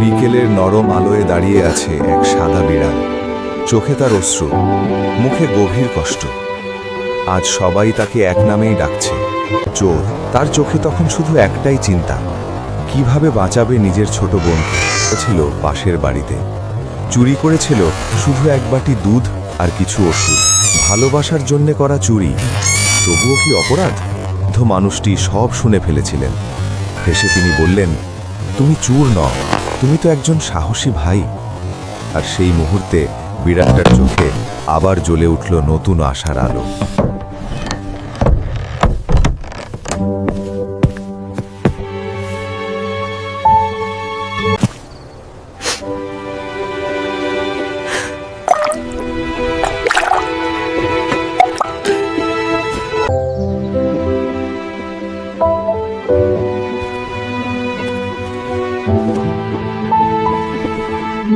বিকেলের নরম আলোয় দাঁড়িয়ে আছে এক সাদা বিড়াল। চোখে তার অশ্রু, মুখে গভীর কষ্ট। আজ সবাই তাকে এক নামেই ডাকছে, চোর। তার চোখে তখন শুধু একটাই চিন্তা, কিভাবে বাঁচাবে নিজের ছোট বোনকে। ছিল পাশের বাড়িতে, চুরি করেছিল শুধু এক বাটি দুধ আর কিছু ওষুধ। ভালোবাসার জন্যে করা চুরি, তবুও কি অপরাধ? মানুষটি সব শুনে ফেলেছিলেন। হেসে তিনি বললেন, তুমি চোর নও, তুমি তো একজন সাহসী ভাই। আর সেই মুহূর্তে বিড়ালটার চোখে আবার জ্বলে উঠল নতুন আশার আলো।